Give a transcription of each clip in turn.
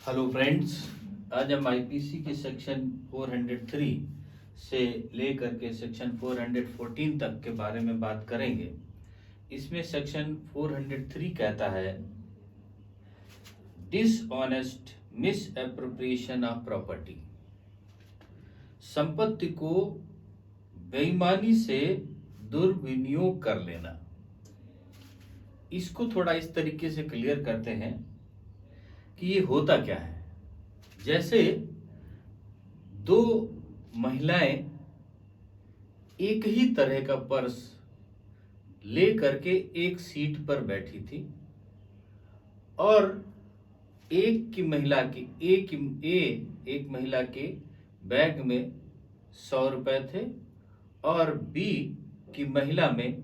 Hello friends, आज हम IPC के सेक्शन 403 से लेकर के सेक्शन 414 तक के बारे में बात करेंगे। इसमें सेक्शन 403 कहता है dishonest misappropriation of property, संपत्ति को बेईमानी से दुर्विनियोग कर लेना। इसको थोड़ा इस तरीके से क्लियर करते हैं कि ये होता क्या है। जैसे दो महिलाएं एक ही तरह का पर्स ले करके एक सीट पर बैठी थी और एक महिला के बैग में 100 रुपए थे और बी की महिला में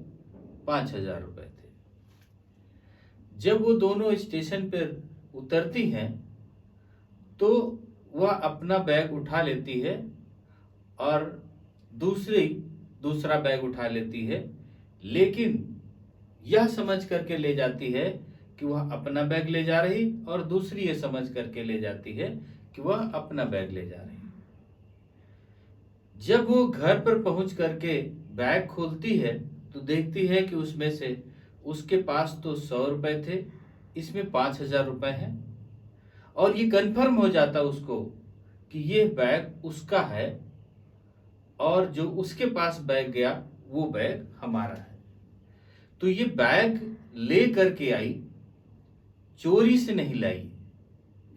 5,000 रुपए थे। जब वो दोनों स्टेशन पर उतरती हैं तो वह अपना बैग उठा लेती है और दूसरा बैग उठा लेती है, लेकिन यह समझ करके ले जाती है कि वह अपना बैग ले जा रही और दूसरी ये समझ करके ले जाती है कि वह अपना बैग ले जा रही। जब वो घर पर पहुंच करके बैग खोलती है तो देखती है कि उसमें से उसके पास तो 100 रुपए थे, इसमें 5,000 रुपए हैं और ये कंफर्म हो जाता उसको कि ये बैग उसका है और जो उसके पास बैग गया वो बैग हमारा है। तो ये बैग ले करके आई, चोरी से नहीं लाई,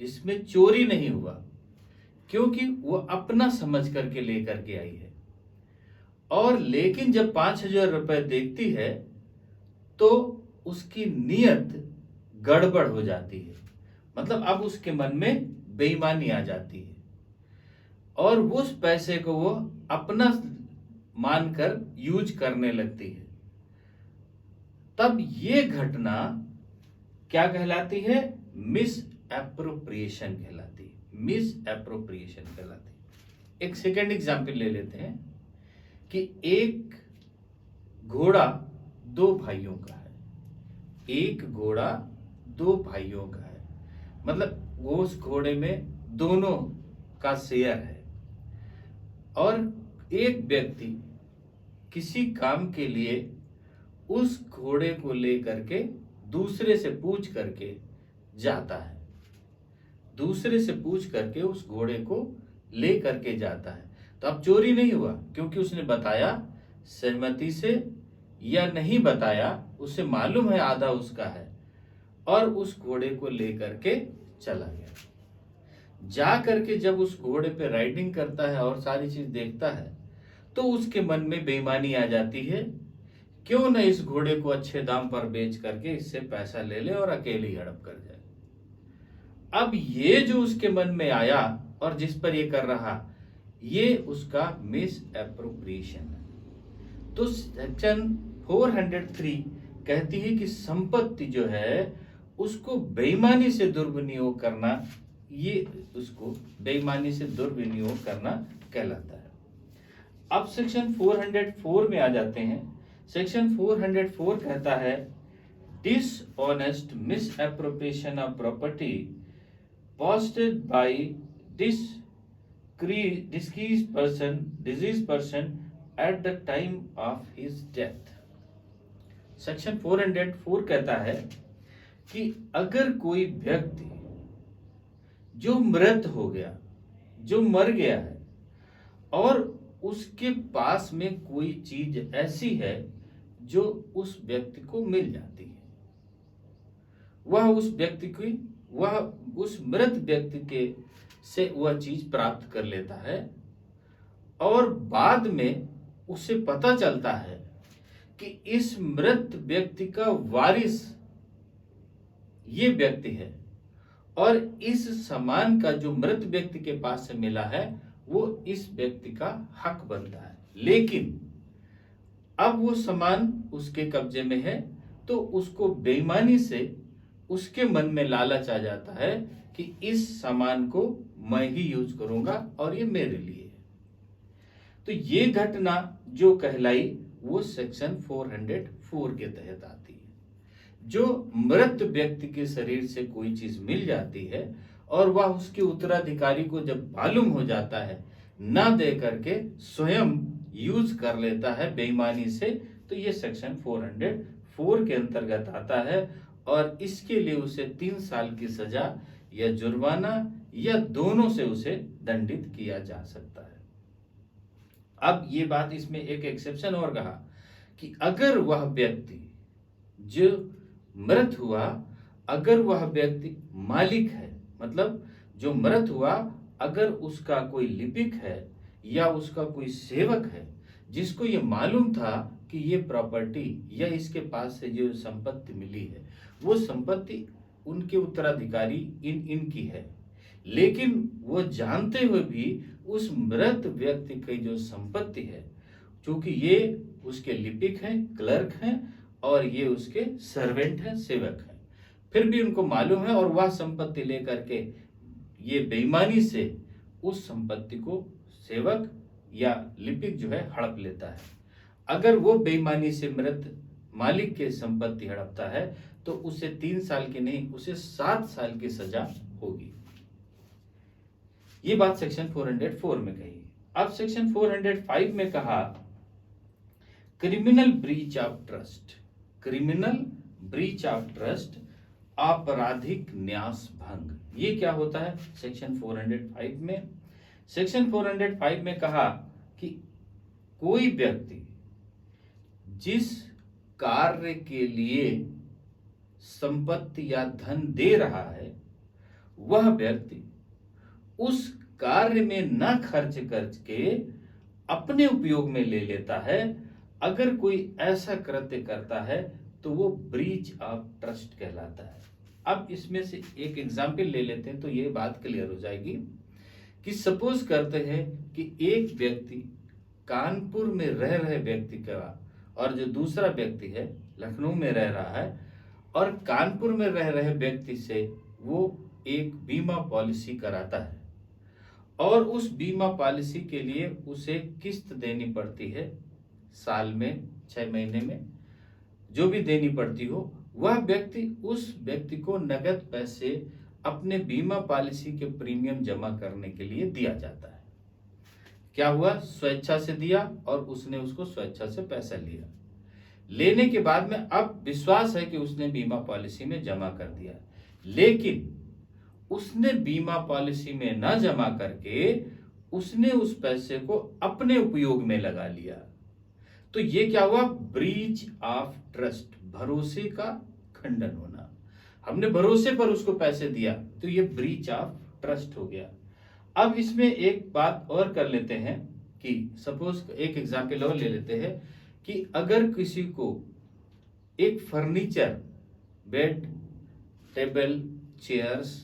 इसमें चोरी नहीं हुआ क्योंकि वो अपना समझ करके ले करके आई है। और लेकिन जब 5,000 रुपए देखती है तो उसकी नीयत गड़बड़ हो जाती है, मतलब अब उसके मन में बेईमानी आ जाती है और उस पैसे को वो अपना मानकर यूज करने लगती है। तब ये घटना क्या कहलाती है? मिस एप्रोप्रिएशन कहलाती है। मिस एप्रोप्रिएशन कहलाती है। एक सेकेंड एग्जाम्पल ले लेते हैं कि एक घोड़ा दो भाइयों का है। एक घोड़ा दो भाइयों का है, मतलब वो उस घोड़े में दोनों का शेयर है और एक व्यक्ति किसी काम के लिए उस घोड़े को लेकर के दूसरे से पूछ करके जाता है, दूसरे से पूछ करके उस घोड़े को ले करके जाता है। तो अब चोरी नहीं हुआ क्योंकि उसने बताया सहमति से या नहीं बताया, उसे मालूम है आधा उसका है और उस घोड़े को लेकर के चला गया। जा करके जब उस घोड़े पे राइडिंग करता है और सारी चीज देखता है तो उसके मन में बेईमानी आ जाती है, क्यों न इस घोड़े को अच्छे दाम पर बेच करके इससे पैसा ले ले और अकेले ही हड़प कर जाए। अब ये जो उसके मन में आया और जिस पर ये कर रहा, ये उसका मिस एप्रोप्रिएशन है। तो सेक्शन 403 कहती है कि संपत्ति जो है उसको बेईमानी से दुर्विनियोग करना, ये उसको बेईमानी से दुर्विनियोग करना कहलाता है। अब सेक्शन 404 में आ जाते हैं। सेक्शन 404 कहता है dishonest misappropriation of property possessed by deceased person at the time of his death. Section 404 कहता है कि अगर कोई व्यक्ति जो मृत हो गया, जो मर गया है और उसके पास में कोई चीज ऐसी है जो उस व्यक्ति को मिल जाती है, वह उस मृत व्यक्ति के से वह चीज प्राप्त कर लेता है और बाद में उसे पता चलता है कि इस मृत व्यक्ति का वारिस ये व्यक्ति है और इस सामान का जो मृत व्यक्ति के पास से मिला है वो इस व्यक्ति का हक बनता है, लेकिन अब वो सामान उसके कब्जे में है तो उसको बेईमानी से उसके मन में लालच आ जाता है कि इस सामान को मैं ही यूज करूंगा और ये मेरे लिए है। तो ये घटना जो कहलाई वो सेक्शन 404 के तहत आती है। जो मृत व्यक्ति के शरीर से कोई चीज मिल जाती है और वह उसके उत्तराधिकारी को जब मालूम हो जाता है, ना दे करके स्वयं यूज कर लेता है बेईमानी से, तो ये सेक्शन 404 के अंतर्गत आता है और इसके लिए उसे 3 साल की सजा या जुर्माना या दोनों से उसे दंडित किया जा सकता है। अब ये बात, इसमें एक एक्सेप्शन और कहा कि अगर वह व्यक्ति जो मृत हुआ, अगर वह व्यक्ति मालिक है, मतलब जो मृत हुआ अगर उसका कोई लिपिक है या उसका कोई सेवक है जिसको ये मालूम था कि ये प्रॉपर्टी या इसके पास से जो संपत्ति मिली है वो संपत्ति उनके उत्तराधिकारी इनकी है, लेकिन वो जानते हुए भी उस मृत व्यक्ति की जो संपत्ति है, क्योंकि ये उसके लिपिक हैं, क्लर्क हैं और ये उसके सर्वेंट हैं, सेवक हैं, फिर भी उनको मालूम है और वह संपत्ति लेकर के ये बेईमानी से उस संपत्ति को सेवक या लिपिक जो है हड़प लेता है। अगर वो बेईमानी से मृत मालिक के संपत्ति हड़पता है तो उसे 3 साल की नहीं, उसे 7 साल की सजा होगी। ये बात सेक्शन 404 में कही। अब सेक्शन 405 में कहा criminal breach of trust. Criminal breach of trust, आपराधिक न्यास भंग। ये क्या होता है सेक्शन 405 में? सेक्शन 405 में कहा कि कोई व्यक्ति जिस कार्य के लिए संपत्ति या धन दे रहा है वह व्यक्ति उस कार्य में न खर्च करके अपने उपयोग में ले लेता है, अगर कोई ऐसा कृत्य करता है तो वो ब्रीच ऑफ ट्रस्ट कहलाता है। अब इसमें से एक एग्जाम्पल ले लेते हैं तो ये बात क्लियर हो जाएगी कि सपोज करते हैं कि एक व्यक्ति कानपुर में रह रहे व्यक्ति का और जो दूसरा व्यक्ति है लखनऊ में रह रहा है, और कानपुर में रह रहे व्यक्ति से वो एक बीमा पॉलिसी कराता है और उस बीमा पॉलिसी के लिए उसे किस्त देनी पड़ती है, साल में 6 महीने में जो भी देनी पड़ती हो। वह व्यक्ति उस व्यक्ति को नगद पैसे अपने बीमा पॉलिसी के प्रीमियम जमा करने के लिए दिया जाता है। क्या हुआ, स्वेच्छा से दिया और उसने उसको स्वेच्छा से पैसा लिया। लेने के बाद में अब विश्वास है कि उसने बीमा पॉलिसी में जमा कर दिया, लेकिन उसने बीमा पॉलिसी में ना जमा करके उसने उस पैसे को अपने उपयोग में लगा लिया, तो ये क्या हुआ, ब्रीच ऑफ ट्रस्ट, भरोसे का खंडन होना। हमने भरोसे पर उसको पैसे दिया तो ये ब्रीच ऑफ ट्रस्ट हो गया। अब इसमें एक बात और कर लेते हैं कि सपोज एक एग्जाम्पल और ले लेते हैं कि अगर किसी को एक फर्नीचर, बेड, टेबल, चेयर्स,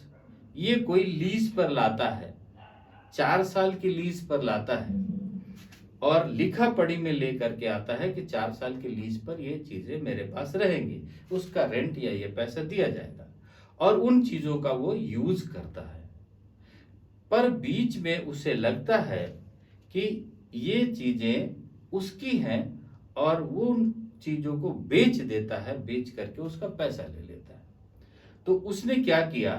ये कोई लीज पर लाता है, 4 साल की लीज पर लाता है और लिखा पढ़ी में लेकर के आता है कि 4 साल की लीज पर ये चीजें मेरे पास रहेंगी, उसका रेंट या ये पैसा दिया जाएगा और उन चीजों का वो यूज करता है, पर बीच में उसे लगता है कि ये चीजें उसकी हैं और वो उन चीजों को बेच देता है, बेच करके उसका पैसा ले लेता है। तो उसने क्या किया,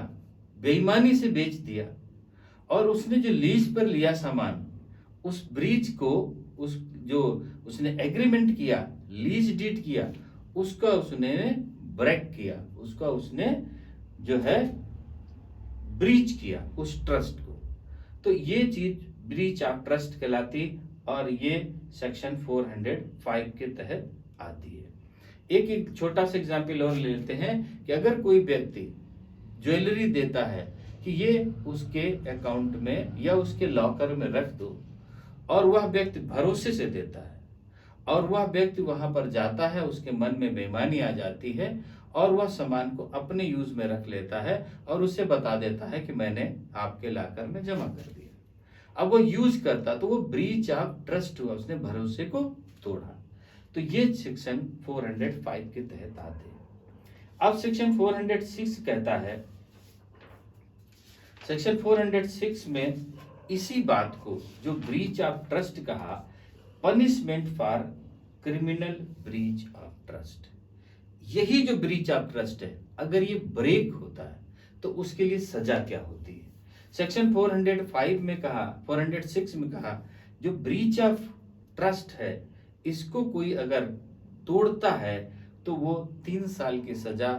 बेईमानी से बेच दिया और उसने जो लीज पर लिया सामान, उस ब्रीच को, उस जो उसने एग्रीमेंट किया, लीज डीड किया, उसका उसने ब्रेक किया, उसका उसने जो है ब्रीच किया उस ट्रस्ट को। तो ये चीज ब्रीच ऑफ ट्रस्ट कहलाती और ये सेक्शन 405 के तहत आती है। एक छोटा सा एग्जाम्पल और ले लेते हैं कि अगर कोई व्यक्ति ज्वेलरी देता है कि ये उसके अकाउंट में या उसके लॉकर में रख दो, और वह व्यक्ति भरोसे से देता है और वह व्यक्ति वहां पर जाता है, उसके मन में बेईमानी आ जाती है और वह सामान को अपने यूज में रख लेता है और उसे बता देता है कि मैंने आपके लॉकर में जमा कर दिया। अब वो यूज करता तो वो ब्रीच ऑफ ट्रस्ट हुआ, उसने भरोसे को तोड़ा। तो ये सेक्शन 405 के तहत आते हैं। अब सेक्शन 406 कहता है, सेक्शन 406 में इसी बात को जो ब्रीच ऑफ ट्रस्ट कहा, punishment for criminal breach of trust. यही जो ब्रीच ऑफ ट्रस्ट है, अगर ये ब्रेक होता है तो उसके लिए सजा क्या होती है। सेक्शन 405 में कहा, 406 में कहा, जो ब्रीच ऑफ ट्रस्ट है इसको कोई अगर तोड़ता है तो वो 3 साल की सजा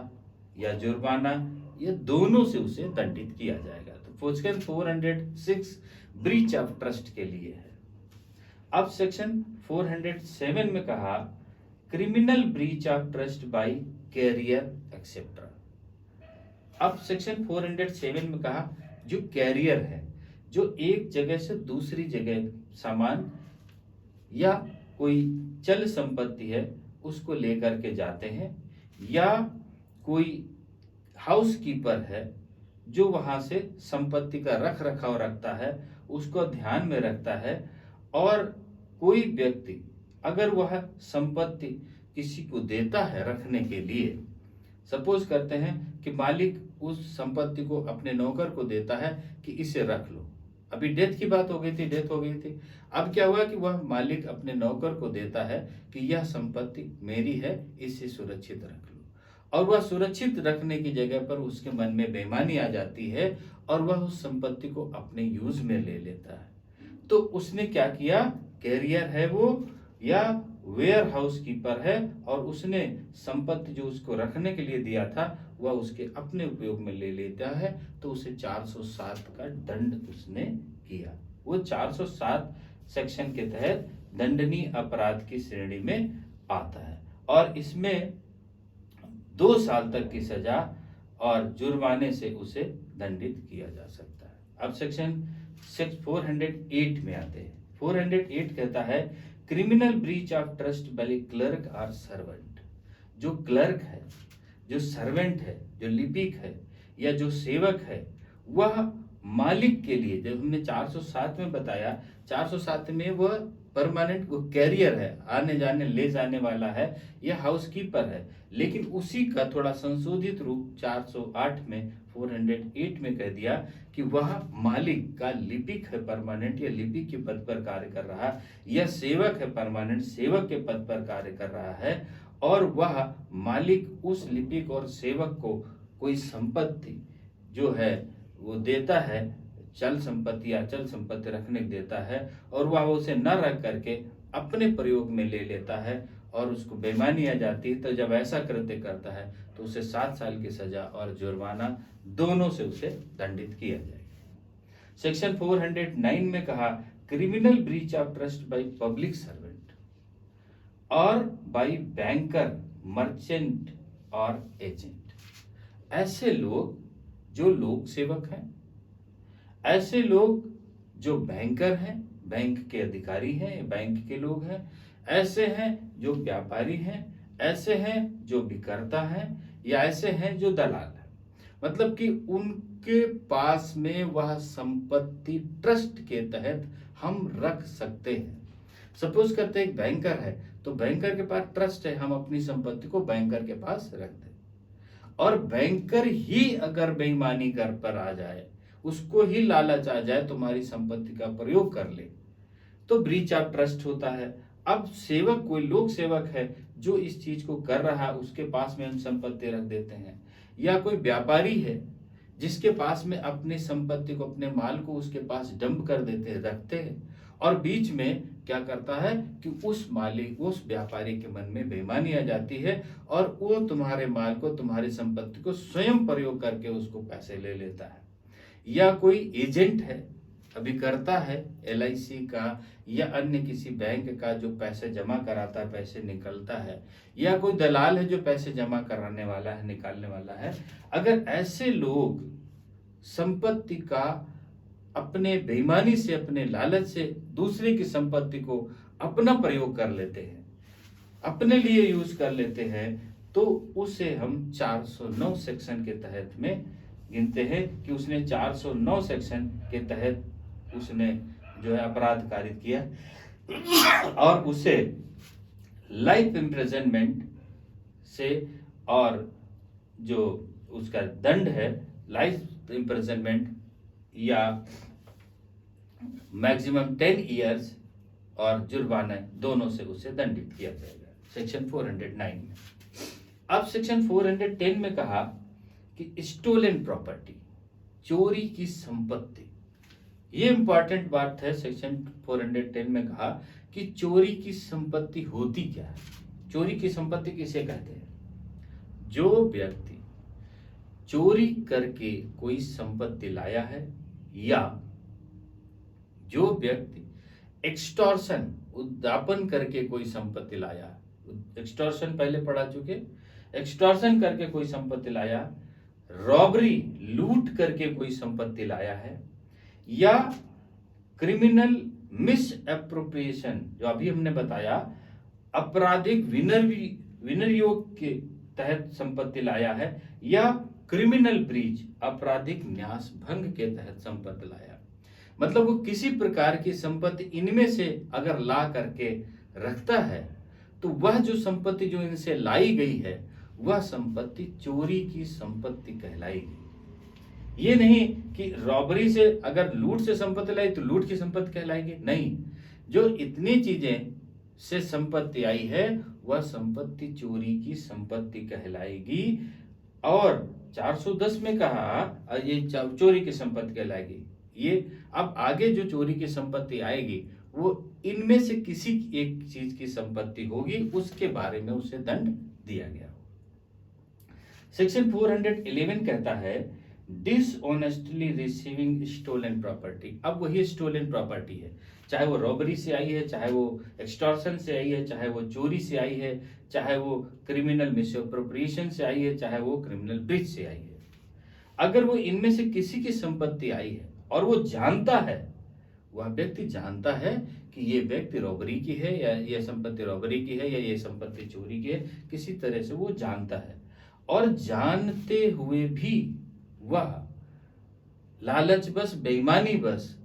या जुर्माना या दोनों से उसे दंडित किया जाएगा। तो सेक्शन 406 ब्रीच ऑफ ट्रस्ट के लिए है। अब सेक्शन 407 में कहा criminal breach of trust by carrier etcetera. अब सेक्शन 407 में कहा जो कैरियर है, जो एक जगह से दूसरी जगह सामान या कोई चल संपत्ति है उसको लेकर के जाते हैं, या कोई हाउस कीपर है जो वहां से संपत्ति का रख रखाव रखता है, उसको ध्यान में रखता है, और कोई व्यक्ति अगर वह संपत्ति किसी को देता है रखने के लिए, सपोज करते हैं कि मालिक उस संपत्ति को अपने नौकर को देता है कि इसे रख लो, अभी डेथ की बात हो गई थी, डेथ हो गई थी, अब क्या हुआ कि वह मालिक अपने नौकर को देता है कि यह संपत्ति मेरी है, इसे सुरक्षित रख लो, और वह सुरक्षित रखने की जगह पर उसके मन में बेईमानी आ जाती है और वह उस संपत्ति को अपने यूज में ले लेता है। तो उसने क्या किया, कैरियर है वो या वेयर हाउस कीपर है, और उसने संपत्ति जो उसको रखने के लिए दिया था वह उसके अपने उपयोग में ले लेता है, तो उसे 407 का दंड उसने किया। वो 407 सेक्शन के तहत दंडनीय अपराध की श्रेणी में आता है, और इसमें 2 साल तक की सजा और जुर्माने से उसे दंडित किया जा सकता है। अब सेक्शन 408 में आते हैं। 408 कहता है criminal breach of trust bye clerk और सर्वेंट। जो क्लर्क है, जो सर्वेंट है, जो लिपिक है या जो सेवक है, वह मालिक के लिए, जब हमने 407 में बताया, 407 में वह परमानेंट वो कैरियर है, आने जाने ले जाने वाला है, यह हाउस कीपर है, लेकिन उसी का थोड़ा संशोधित रूप 408 में 408 में कह दिया कि वह मालिक का लिपिक है परमानेंट, या लिपिक के पद पर कार्य कर रहा है, या सेवक है परमानेंट, सेवक के पद पर कार्य कर रहा है, और वह मालिक उस लिपिक और सेवक को कोई संपत्ति जो है वो देता है, चल संपत्ति या अचल संपत्ति रखने को देता है, और वह उसे न रख करके अपने प्रयोग में ले लेता है और उसको बेईमानी आ जाती है, तो जब ऐसा कृत्य करता है तो उसे 7 साल की सजा और जुर्माना दोनों से उसे दंडित किया जाएगा। सेक्शन 409 में कहा criminal breach of trust by public servant और बाय बैंकर, मर्चेंट और एजेंट। ऐसे लोग जो लोक सेवक हैं, ऐसे लोग जो बैंकर हैं, बैंक के अधिकारी हैं, बैंक के लोग हैं, ऐसे हैं जो व्यापारी हैं, ऐसे हैं जो विक्रेता हैं, या ऐसे हैं जो दलाल हैं, मतलब कि उनके पास में वह संपत्ति ट्रस्ट के तहत हम रख सकते हैं। सपोज करते हैं एक बैंकर है, तो बैंकर के पास ट्रस्ट है, हम अपनी संपत्ति को बैंकर के पास रख दें, और बैंकर ही अगर बेईमानी कर पर आ जाए, उसको ही लालच आ जाए तुम्हारी संपत्ति का प्रयोग कर ले, तो ब्रीच ऑफ ट्रस्ट होता है। अब सेवक, कोई लोक सेवक है जो इस चीज को कर रहा है, उसके पास में हम संपत्ति रख देते हैं, या कोई व्यापारी है जिसके पास में अपनी संपत्ति को, अपने माल को उसके पास डंप कर देते हैं, रखते हैं, और बीच में क्या करता है कि उस मालिक, उस व्यापारी के मन में बेईमानी आ जाती है और वो तुम्हारे माल को, तुम्हारी संपत्ति को स्वयं प्रयोग करके उसको पैसे ले लेता है। या कोई एजेंट है, अभी करता है LIC का या अन्य किसी बैंक का, जो पैसे जमा कराता है, पैसे निकलता है, या कोई दलाल है जो पैसे जमा कराने वाला है, निकालने वाला है। अगर ऐसे लोग संपत्ति का अपने बेईमानी से, अपने लालच से दूसरे की संपत्ति को अपना प्रयोग कर लेते हैं, अपने लिए यूज कर लेते हैं, तो उसे हम 409 सेक्शन के तहत में गिनते हैं कि उसने 409 सेक्शन के तहत उसने जो है अपराध कारित किया, और उसे लाइफ इम्प्रिजनमेंट से, और जो उसका दंड है लाइफ इम्प्रिजनमेंट या मैक्सिमम 10 इयर्स और जुर्माना, दोनों से उसे दंडित किया जाएगा सेक्शन 409 में। अब सेक्शन 410 में कहा कि स्टोलन प्रॉपर्टी, चोरी की संपत्ति। ये इंपॉर्टेंट बात है। सेक्शन 410 में कहा कि चोरी की संपत्ति होती क्या है। चोरी की संपत्ति किसे कहते हैं? जो व्यक्ति चोरी करके कोई संपत्ति लाया है, या जो व्यक्ति एक्सटॉर्शन उद्यापन करके कोई संपत्ति लाया, एक्सटॉर्शन पहले पढ़ा चुके, एक्सटॉर्शन करके कोई संपत्ति लाया, रॉबरी लूट करके कोई संपत्ति लाया है, या क्रिमिनल मिस एप्रोप्रिएशन जो अभी हमने बताया आपराधिक विनियोग के तहत संपत्ति लाया है, या क्रिमिनल ब्रीच आपराधिक न्यास भंग के तहत संपत्ति लाया। मतलब वो किसी प्रकार की संपत्ति इनमें से अगर ला करके रखता है तो वह जो संपत्ति जो इनसे लाई गई है वह संपत्ति चोरी की संपत्ति कहलाएगी। ये नहीं कि रॉबरी से अगर लूट से संपत्ति लाई तो लूट की संपत्ति कहलाएगी, नहीं। जो इतनी चीजें से संपत्ति आई है वह संपत्ति चोरी की संपत्ति कहलाएगी। और 410 में कहा ये चोरी की संपत्ति कहलाएगी। ये अब आगे जो चोरी की संपत्ति आएगी वो इनमें से किसी एक चीज की संपत्ति होगी, उसके बारे में उसे दंड दिया गया। सेक्शन 411 कहता है डिसऑनेस्टली रिसीविंग स्टोलन प्रॉपर्टी। अब वही स्टोलन प्रॉपर्टी है, चाहे वो रॉबरी से आई है, चाहे वो एक्सटॉर्शन से आई है, चाहे वो चोरी से आई है, चाहे वो क्रिमिनल मिसअप्रोप्रिएशन से आई है, चाहे वो क्रिमिनल ब्रीच से आई है। अगर वो इनमें से किसी की संपत्ति आई है और वो जानता है, वह व्यक्ति जानता है कि ये व्यक्ति रॉबरी की है, या ये संपत्ति रॉबरी की है, या ये संपत्ति चोरी की है, किसी तरह से वो जानता है, और जानते हुए भी वह लालच बस बेईमानी बस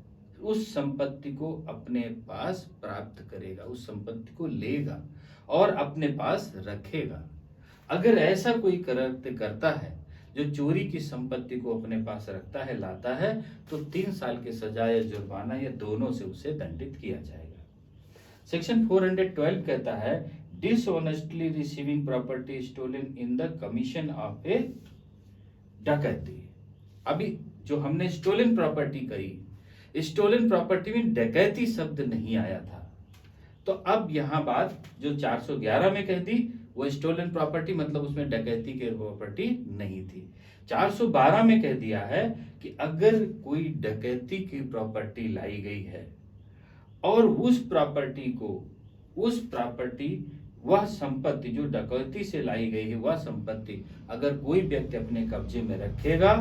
उस संपत्ति को अपने पास प्राप्त करेगा, उस संपत्ति को लेगा और अपने पास रखेगा। अगर ऐसा कोई कृत्य करता है जो चोरी की संपत्ति को अपने पास रखता है, लाता है, तो 3 साल की सजा या जुर्माना या दोनों से उसे दंडित किया जाएगा। सेक्शन 412 कहता है dishonestly receiving property stolen in the commission of a dacoity. अभी जो हमने स्टोलन प्रॉपर्टी कही, स्टोलन प्रॉपर्टी में डकैती शब्द नहीं आया था, तो अब यहां बात जो 411 में कह दी वो स्टोलन प्रॉपर्टी मतलब उसमें डकैती की प्रॉपर्टी नहीं थी। 412 में कह दिया है कि अगर कोई डकैती की प्रॉपर्टी लाई गई है और उस प्रॉपर्टी वह संपत्ति जो डकैती से लाई गई है वह संपत्ति अगर कोई व्यक्ति अपने कब्जे में रखेगा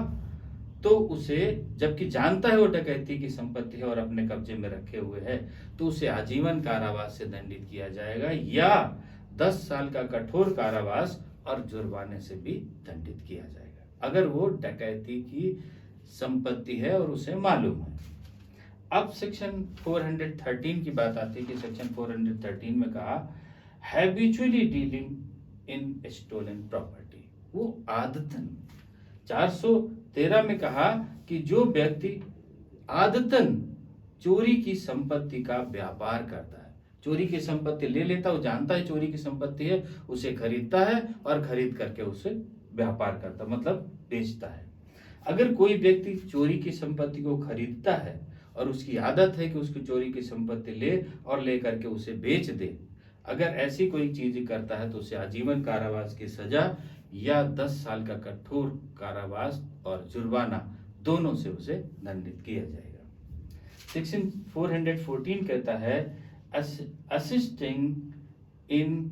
तो उसे, जबकि जानता है वो डकैती की संपत्ति है और अपने कब्जे में रखे हुए है, तो उसे आजीवन कारावास से दंडित किया जाएगा, या 10 साल का कठोर कारावास और जुर्माने से भी दंडित किया जाएगा अगर वो डकैती की संपत्ति है और उसे मालूम है। अब सेक्शन 413 की बात आती है कि सेक्शन 413 में कहा habitually dealing in stolen property. वो आदतन 413 में कहा कि जो व्यक्ति आदतन चोरी की संपत्ति का व्यापार करता है, चोरी की संपत्ति ले लेता, वो जानता है चोरी की संपत्ति है, उसे खरीदता है और खरीद करके उसे व्यापार करता मतलब बेचता है। अगर कोई व्यक्ति चोरी की संपत्ति को खरीदता है और उसकी आदत है कि उसकी चोरी की संपत्ति ले और ले करके उसे बेच दे, अगर ऐसी कोई चीज करता है तो उसे आजीवन कारावास की सजा या 10 साल का कठोर कारावास और जुर्माना दोनों से उसे दंडित किया जाएगा। सेक्शन 414 कहता है assisting in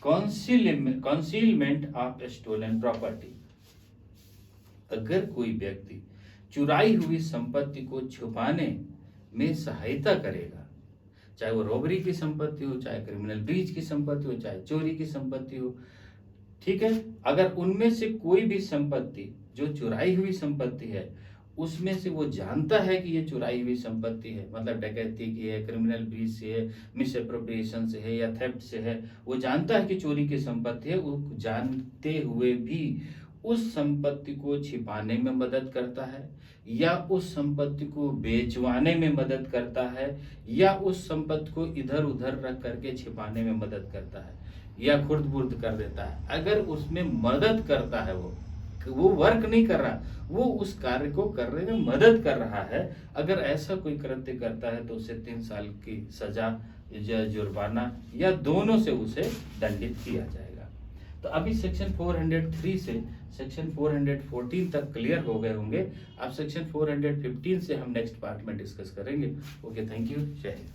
concealment of stolen property. अगर कोई व्यक्ति चुराई हुई संपत्ति को छुपाने में सहायता करेगा, चाहे वो रॉबरी की संपत्ति हो, चाहे क्रिमिनल ब्रीच की संपत्ति हो, चाहे चोरी की संपत्ति हो, ठीक है, अगर उनमें से कोई भी संपत्ति जो चुराई हुई संपत्ति है उसमें से वो जानता है कि ये चुराई हुई संपत्ति है, मतलब डकैती की है, क्रिमिनल ब्रीच से है, मिस एप्रोप्रिएशन से है या थेफ्ट से है, वो जानता है कि चोरी की संपत्ति है, वो जानते हुए भी उस संपत्ति को छिपाने में मदद करता है, या उस संपत्ति को बेचवाने में मदद करता है, या उस संपत्ति को इधर उधर रख करके छिपाने में मदद करता है, या खुर्द बुर्द कर देता है। अगर उसमें मदद करता है वो वो वर्क नहीं कर रहा, वो उस कार्य को करने में मदद कर रहा है, अगर ऐसा कोई कृत्य करता है तो उसे 3 साल की सजा या जुर्माना या दोनों से उसे दंडित किया जाएगा। तो अभी सेक्शन 403 से सेक्शन 414 तक क्लियर हो गए होंगे। अब सेक्शन 415 से हम नेक्स्ट पार्ट में डिस्कस करेंगे। ओके, थैंक यू, जय हिंद।